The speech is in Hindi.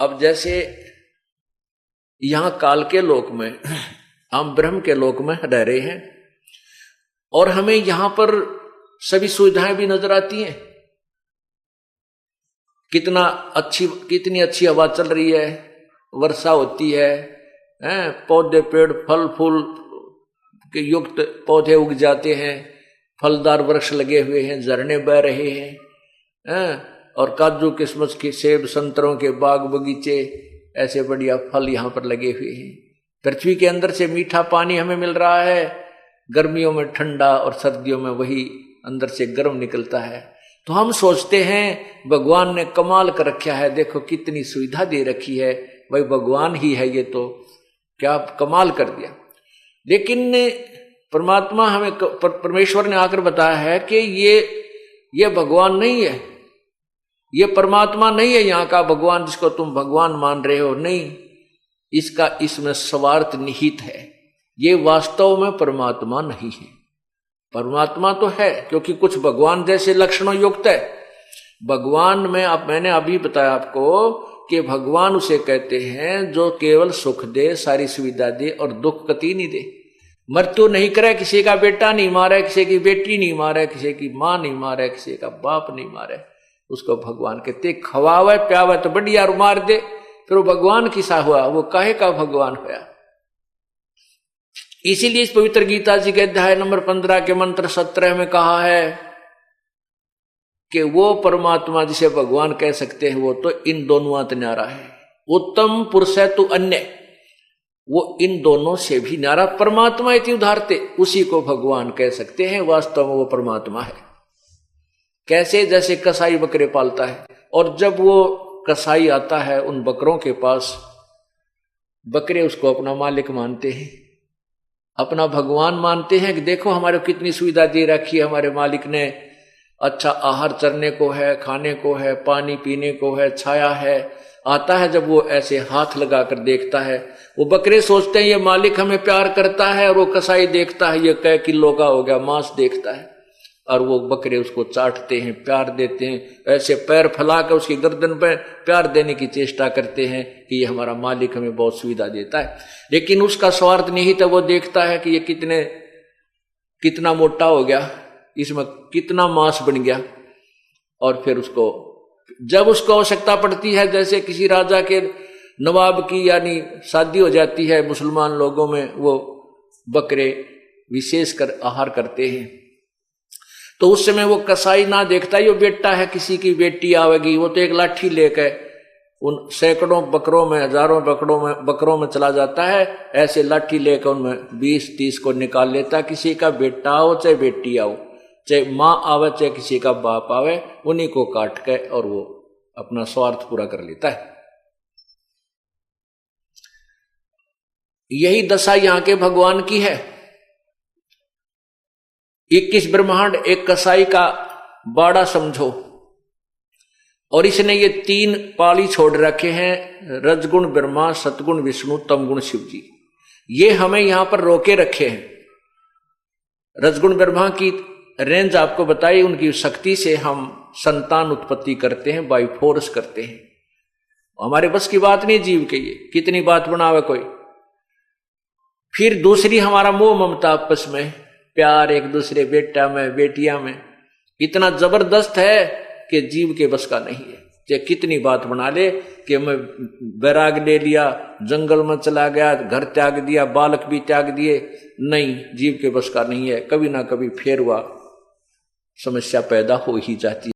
अब जैसे यहां काल के लोक में हम ब्रह्म के लोक में रह रहे हैं और हमें यहां पर सभी सुविधाएं भी नजर आती हैं। कितनी अच्छी हवा चल रही है, वर्षा होती है, पौधे पेड़ फल फूल के युक्त पौधे उग जाते हैं, फलदार वृक्ष लगे हुए हैं, झरने बह रहे हैं, और काजू किशमिश के सेब संतरों के बाग बगीचे, ऐसे बढ़िया फल यहाँ पर लगे हुए हैं। पृथ्वी के अंदर से मीठा पानी हमें मिल रहा है, गर्मियों में ठंडा और सर्दियों में वही अंदर से गर्म निकलता है। तो हम सोचते हैं भगवान ने कमाल कर रखा है, देखो कितनी सुविधा दे रखी है, भाई भगवान ही है ये, तो क्या कमाल कर दिया। लेकिन परमात्मा हमें परमेश्वर ने आकर बताया है कि ये भगवान नहीं है, ये परमात्मा नहीं है यहाँ का भगवान जिसको तुम भगवान मान रहे हो, नहीं, इसमें स्वार्थ निहित है, ये वास्तव में परमात्मा नहीं है। परमात्मा तो है क्योंकि कुछ भगवान जैसे लक्षणों युक्त है। भगवान में मैंने अभी बताया आपको कि भगवान उसे कहते हैं जो केवल सुख दे, सारी सुविधा दे और दुख कति नहीं दे। मृत्यु नहीं करे, किसी का बेटा नहीं मारे, किसी की बेटी नहीं मारे, किसी की मां नहीं मारे, किसी का बाप नहीं मारे, उसको भगवान कहते। खवावे प्यावे तो बढ़िया मार दे, फिर वो भगवान किसा हुआ, वो काहे का भगवान हुआ। इसीलिए इस पवित्र गीता जी के अध्याय नंबर 15 के मंत्र 17 में कहा है कि वो परमात्मा जिसे भगवान कह सकते हैं वो तो इन दोनों आत न्यारा है। उत्तम पुरुष है तो अन्य, वो इन दोनों से भी न्यारा परमात्मा इति उदाहरते, उसी को भगवान कह सकते हैं। वास्तव में वो परमात्मा है। कैसे? जैसे कसाई बकरे पालता है और जब वो कसाई आता है उन बकरों के पास, बकरे उसको अपना मालिक मानते हैं, अपना भगवान मानते हैं कि देखो हमारे कितनी सुविधा दे रखी है हमारे मालिक ने, अच्छा आहार चरने को है, खाने को है, पानी पीने को है, छाया है। आता है जब वो ऐसे हाथ लगाकर देखता है, वो बकरे सोचते हैं ये मालिक हमें प्यार करता है, और वो कसाई देखता है ये कै किलो का हो गया मांस देखता है, और वो बकरे उसको चाटते हैं, प्यार देते हैं, ऐसे पैर फैलाकर उसकी गर्दन पर प्यार देने की चेष्टा करते हैं कि ये हमारा मालिक हमें बहुत सुविधा देता है। लेकिन उसका स्वार्थ निहित है, वो देखता है कि ये कितना मोटा हो गया, इसमें कितना मांस बन गया, और फिर जब उसको आवश्यकता पड़ती है, जैसे किसी राजा के नवाब की यानी शादी हो जाती है मुसलमान लोगों में, वो बकरे विशेषकर आहार करते हैं, तो उस समय वो कसाई ना देखता ये बेटा है किसी की बेटी आवेगी, वो तो एक लाठी लेकर उन सैकड़ों बकरों में, हजारों बकरों में चला जाता है, ऐसे लाठी लेकर उनमें 20-30 को निकाल लेता। किसी का बेटा आओ चाहे बेटी आओ, चाहे माँ आवे चाहे किसी का बाप आवे, उन्हीं को काट के और वो अपना स्वार्थ पूरा कर लेता है। यही दशा यहां के भगवान की है। 21 ब्रह्मांड एक कसाई का बाड़ा समझो, और इसने ये 3 पाली छोड़ रखे हैं, रजगुण ब्रह्मा, सतगुण विष्णु, तमगुण शिव जी। ये हमें यहां पर रोके रखे हैं। रजगुण ब्रह्मा की रेंज आपको बताई, उनकी शक्ति से हम संतान उत्पत्ति करते हैं, बाई फोर्स करते हैं। हमारे बस की बात नहीं जीव के, ये कितनी बात बनावे कोई। फिर दूसरी हमारा मोह ममता, आपस में प्यार, एक दूसरे बेटा में बेटिया में इतना जबरदस्त है कि जीव के बस का नहीं है। चाहे कितनी बात बना ले कि मैं बैराग ले लिया, जंगल में चला गया, घर त्याग दिया, बालक भी त्याग दिए, नहीं, जीव के बस का नहीं है। कभी ना कभी फेर हुआ समस्या पैदा हो ही जाती है।